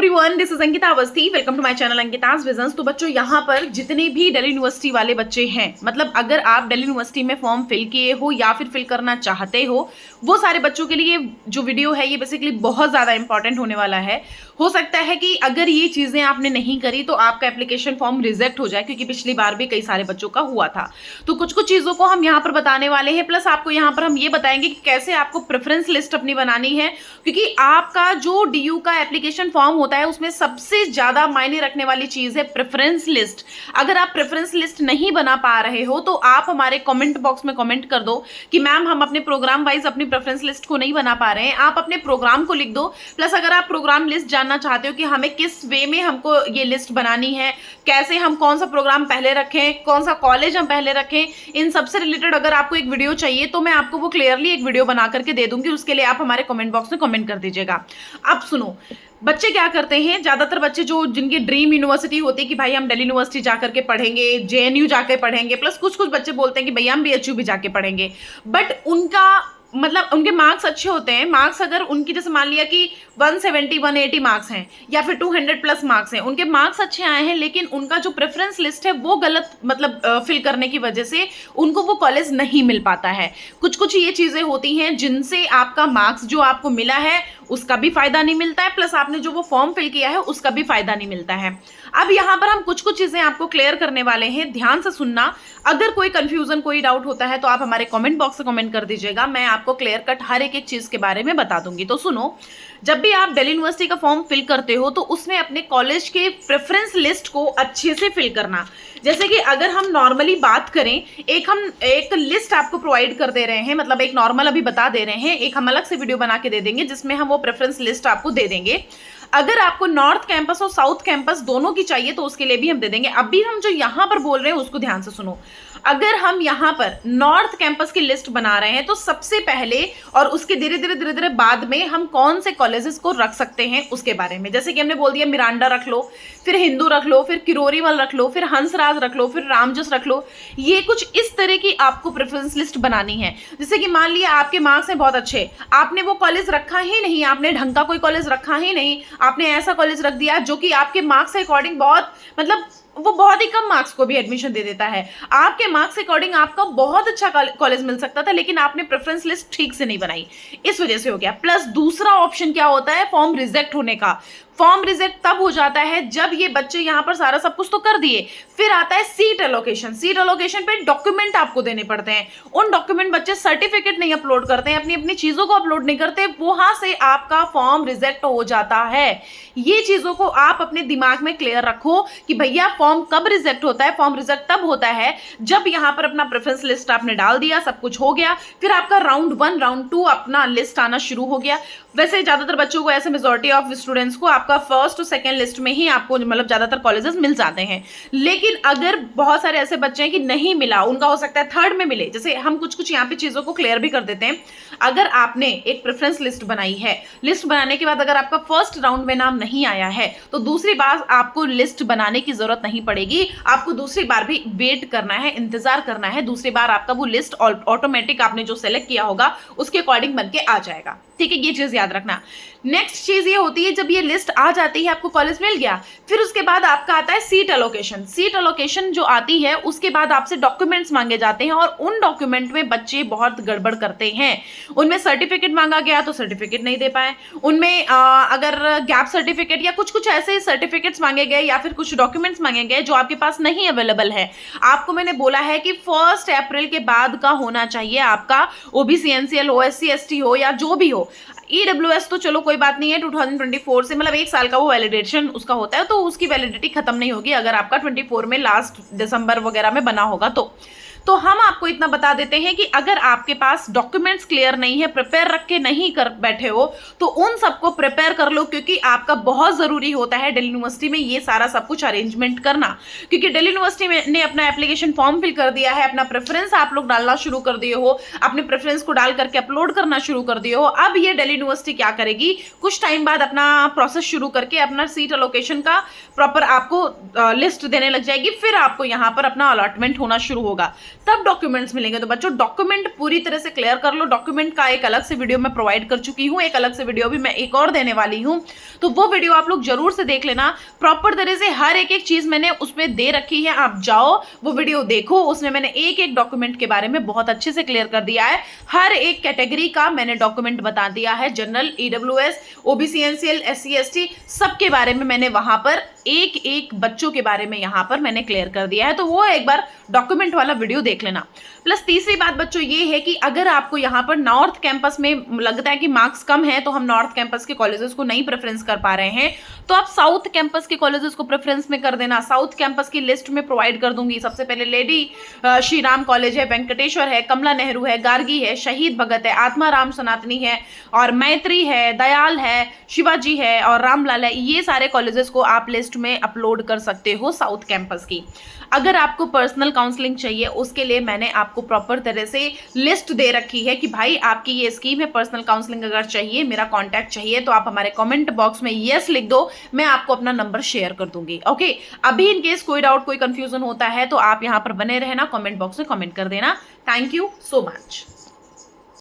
Everyone, this is Ankita Awasthi. Welcome to my channel Ankita's visions. तो बच्चों, यहाँ पर जितने भी दिल्ली यूनिवर्सिटी वाले बच्चे हैं, मतलब अगर आप दिल्ली यूनिवर्सिटी में फॉर्म फिल किए हो या फिर फिल करना चाहते हो, वो सारे बच्चों के लिए जो वीडियो है ये बेसिकली बहुत ज़्यादा इंपॉर्टेंट होने वाला है। हो सकता है कि अगर ये चीज़ें आपने नहीं करी तो आपका एप्लीकेशन फॉर्म रिजेक्ट हो जाए, क्योंकि पिछली बार भी कई सारे बच्चों का हुआ था। तो कुछ कुछ चीज़ों को हम यहाँ पर बताने वाले हैं, प्लस आपको यहाँ पर हम ये बताएंगे कि कैसे आपको प्रेफरेंस लिस्ट अपनी बनानी है, क्योंकि आपका जो डीयू का एप्लीकेशन फॉर्म होता है उसमें सबसे ज्यादा मायने रखने वाली चीज है प्रेफरेंस लिस्ट। अगर आप प्रेफरेंस लिस्ट नहीं बना पा रहे हो तो आप हमारे कमेंट बॉक्स में कमेंट कर दो कि मैम हम अपने प्रोग्राम वाइज अपनी प्रेफरेंस लिस्ट को नहीं बना पा रहे हैं। आप अपने प्रोग्राम को लिख दो, प्लस अगर आप प्रोग्राम लिस्ट जानना चाहते हो कि हमें किस वे में हमको ये लिस्ट बनानी है, कैसे हम कौन सा प्रोग्राम पहले रखें, कौन सा कॉलेज हम पहले रखें, इन सबसे रिलेटेड अगर आपको एक वीडियो चाहिए तो मैं आपको वो क्लियरली एक वीडियो बना करके दे दूंगी। उसके लिए आप हमारे कमेंट बॉक्स में कमेंट कर दीजिएगा। अब सुनो, बच्चे क्या करते हैं, ज्यादातर बच्चे जो जिनकी ड्रीम यूनिवर्सिटी होती है कि भाई हम दिल्ली यूनिवर्सिटी जाकर के पढ़ेंगे, जेएनयू जाके पढ़ेंगे, प्लस कुछ कुछ बच्चे बोलते हैं कि भैया हम बीएचयू भी जाके पढ़ेंगे, बट उनका मतलब उनके मार्क्स अच्छे होते हैं। मार्क्स अगर उनकी जैसे मान लिया कि 170 180 मार्क्स हैं या फिर 200 प्लस मार्क्स हैं, उनके मार्क्स अच्छे आए हैं, लेकिन उनका जो प्रेफरेंस लिस्ट है वो गलत मतलब फिल करने की वजह से उनको वो कॉलेज नहीं मिल पाता है। कुछ कुछ ये चीज़ें होती हैं जिनसे आपका मार्क्स जो आपको मिला है उसका भी फायदा नहीं मिलता है, प्लस आपने जो वो फॉर्म फिल किया है उसका भी फायदा नहीं मिलता है। अब यहाँ पर हम कुछ कुछ चीजें आपको क्लियर करने वाले हैं, ध्यान से सुनना। अगर कोई कंफ्यूजन, कोई डाउट होता है तो आप हमारे कमेंट बॉक्स में कमेंट कर दीजिएगा, मैं आपको क्लियर कट हर एक चीज के बारे में बता दूंगी। तो सुनो, जब भी आप दिल्ली यूनिवर्सिटी का फॉर्म फिल करते हो तो उसमें अपने कॉलेज के प्रेफरेंस लिस्ट को अच्छे से फिल करना। जैसे कि अगर हम नॉर्मली बात करें, हम एक लिस्ट आपको प्रोवाइड कर दे रहे हैं, मतलब एक नॉर्मल अभी बता दे रहे हैं, एक हम अलग से वीडियो बना के दे देंगे जिसमें हम वो प्रेफरेंस लिस्ट आपको दे देंगे। अगर आपको नॉर्थ कैंपस और साउथ कैंपस दोनों की चाहिए तो उसके लिए भी हम दे देंगे। अभी हम जो यहाँ पर बोल रहे हैं उसको ध्यान से सुनो। अगर हम यहाँ पर नॉर्थ कैंपस की लिस्ट बना रहे हैं तो सबसे पहले और उसके धीरे धीरे बाद में हम कौन से कॉलेजेस को रख सकते हैं उसके बारे में, जैसे कि हमने बोल दिया मिरांडा रख लो, फिर हिंदू रख लो, फिर किरोरीमल रख लो, फिर हंसराज रख लो, फिर रामजस रख लो। ये कुछ इस तरह की आपको प्रेफरेंस लिस्ट बनानी है। जैसे कि मान लिया आपके मार्क्स हैं बहुत अच्छे, आपने वो कॉलेज रखा ही नहीं, आपने ढंग का कोई कॉलेज रखा ही नहीं, आपने ऐसा कॉलेज रख दिया जो कि आपके मार्क्स के अकॉर्डिंग बहुत मतलब वो बहुत ही कम मार्क्स को भी एडमिशन दे देता है। आपके मार्क्स के अकॉर्डिंग आपका बहुत अच्छा कॉलेज मिल सकता था, लेकिन आपने प्रेफरेंस लिस्ट ठीक से नहीं बनाई, इस वजह से हो गया। प्लस दूसरा ऑप्शन क्या होता है, फॉर्म रिजेक्ट होने का। फॉर्म रिजेक्ट तब हो जाता है जब ये बच्चे यहाँ पर सारा सब कुछ तो कर दिए, फिर आता है सीट एलोकेशन। सीट एलोकेशन पे डॉक्यूमेंट आपको देने पड़ते हैं। उन डॉक्यूमेंट बच्चे सर्टिफिकेट नहीं अपलोड करते हैं, अपनी अपनी चीजों को अपलोड नहीं करते, वहां से आपका फॉर्म रिजेक्ट हो जाता है। ये चीजों को आप अपने दिमाग में क्लियर रखो कि भैया फॉर्म कब रिजेक्ट होता है। फॉर्म रिजेक्ट तब होता है जब यहाँ पर अपना प्रेफरेंस लिस्ट आपने डाल दिया, सब कुछ हो गया, फिर आपका राउंड 1 राउंड 2 अपना लिस्ट आना शुरू हो गया। वैसे ज्यादातर बच्चों को, ऐसे मेजॉरिटी ऑफ स्टूडेंट्स को आपका फर्स्ट और सेकंड लिस्ट में ही आपको मतलब ज्यादातर कॉलेजेस मिल जाते हैं। लेकिन अगर बहुत सारे ऐसे बच्चे हैं कि नहीं मिला, उनका हो सकता है थर्ड में मिले। जैसे हम कुछ कुछ यहाँ पे चीजों को क्लियर भी कर देते हैं। अगर आपने एक प्रेफरेंस लिस्ट बनाई है, लिस्ट बनाने के बाद अगर आपका फर्स्ट राउंड में नाम नहीं आया है तो दूसरी बार आपको लिस्ट बनाने की जरूरत नहीं पड़ेगी। आपको दूसरी बार भी वेट करना है, इंतजार करना है। दूसरी बार आपका वो लिस्ट ऑटोमेटिक आपने जो सेलेक्ट किया होगा उसके अकॉर्डिंग बन के आ जाएगा। ठीक है, ये चीज याद रखना। नेक्स्ट चीज ये होती है, जब ये लिस्ट आ जाती है, आपको कॉलेज मिल गया, फिर उसके बाद आपका आता है सीट एलोकेशन। सीट एलोकेशन जो आती है उसके बाद आपसे डॉक्यूमेंट्स मांगे जाते हैं, और उन डॉक्यूमेंट में बच्चे बहुत गड़बड़ करते हैं। उनमें सर्टिफिकेट मांगा गया तो सर्टिफिकेट नहीं दे पाए, उनमें अगर गैप सर्टिफिकेट या कुछ कुछ ऐसे सर्टिफिकेट्स मांगे गए या फिर कुछ डॉक्यूमेंट्स मांगे गए जो आपके पास नहीं अवेलेबल है। आपको मैंने बोला है कि 1 अप्रैल के बाद का होना चाहिए आपका ओबीसी एनसीएल हो, एससी एसटी हो या जो भी हो। ईडब्ल्यूएस तो चलो कोई बात नहीं है, 2024 से मतलब 1 साल का वो वैलिडेशन उसका होता है, तो उसकी वैलिडिटी खत्म नहीं होगी अगर आपका 24 में लास्ट दिसंबर वगैरह में बना होगा तो हम आपको इतना बता देते हैं कि अगर आपके पास डॉक्यूमेंट्स क्लियर नहीं है, प्रिपेयर रख के नहीं कर बैठे हो, तो उन सबको प्रिपेयर कर लो, क्योंकि आपका बहुत जरूरी होता है दिल्ली यूनिवर्सिटी में ये सारा सब कुछ अरेंजमेंट करना। क्योंकि दिल्ली यूनिवर्सिटी में ने अपना एप्लीकेशन फॉर्म फिल कर दिया है, अपना प्रेफरेंस आप लोग डालना शुरू कर दिए हो, अपने प्रेफरेंस को डाल करके अपलोड करना शुरू कर दिए हो। अब ये दिल्ली यूनिवर्सिटी क्या करेगी, कुछ टाइम बाद अपना प्रोसेस शुरू करके अपना सीट एलोकेशन का प्रॉपर आपको लिस्ट देने लग जाएगी, फिर आपको यहाँ पर अपना अलॉटमेंट होना शुरू होगा। तब डॉक्यूमेंट्स मिलेंगे। तो बच्चों डॉक्यूमेंट पूरी तरह से क्लियर कर लो। डॉक्यूमेंट का एक अलग से वीडियो मैं प्रोवाइड कर चुकी हूँ, एक अलग से वीडियो भी मैं एक और देने वाली हूँ, तो वो वीडियो आप लोग जरूर से देख लेना। प्रॉपर तरह से हर एक एक चीज मैंने उसमें दे रखी है, आप जाओ वो वीडियो देखो, उसमें मैंने एक एक डॉक्यूमेंट के बारे में बहुत अच्छे से क्लियर कर दिया है। हर एक कैटेगरी का मैंने डॉक्यूमेंट बता दिया है, general, EWS, OBC, NCL, SC, ST, सबके बारे में मैंने वहां पर एक एक बच्चों के बारे में यहां पर मैंने क्लियर कर दिया है। तो वो एक बार डॉक्यूमेंट वाला वीडियो देख लेना। प्लस तीसरी बात बच्चों ये है कि अगर आपको यहाँ पर नॉर्थ कैंपस में लगता है कि मार्क्स कम है तो हम नॉर्थ कैंपस के कॉलेजेस को नहीं प्रेफरेंस कर पा रहे हैं, तो आप साउथ कैंपस के कॉलेजेस को प्रेफरेंस में कर देना। साउथ कैंपस की लिस्ट में प्रोवाइड कर दूंगी। सबसे पहले लेडी श्री राम कॉलेज है, वेंकटेश्वर है, कमला नेहरू है, गार्गी है, शहीद भगत है, आत्माराम सनातनी है, और मैत्री है, दयाल है, शिवाजी है और रामलाल है। ये सारे कॉलेजेस को आप लिस्ट में अपलोड कर सकते हो साउथ कैंपस की। अगर आपको पर्सनल काउंसलिंग चाहिए उसके लिए मैंने आपको प्रॉपर तरह से लिस्ट दे रखी है कि भाई आपकी ये स्कीम है, पर्सनल काउंसलिंग अगर चाहिए, मेरा कांटेक्ट चाहिए, तो आप हमारे कमेंट बॉक्स में यस लिख दो, मैं आपको अपना नंबर शेयर कर दूंगी। ओके, अभी इन केस कोई डाउट, कोई कंफ्यूजन होता है तो आप यहाँ पर बने रहना, कमेंट बॉक्स में कमेंट कर देना। Thank you so much.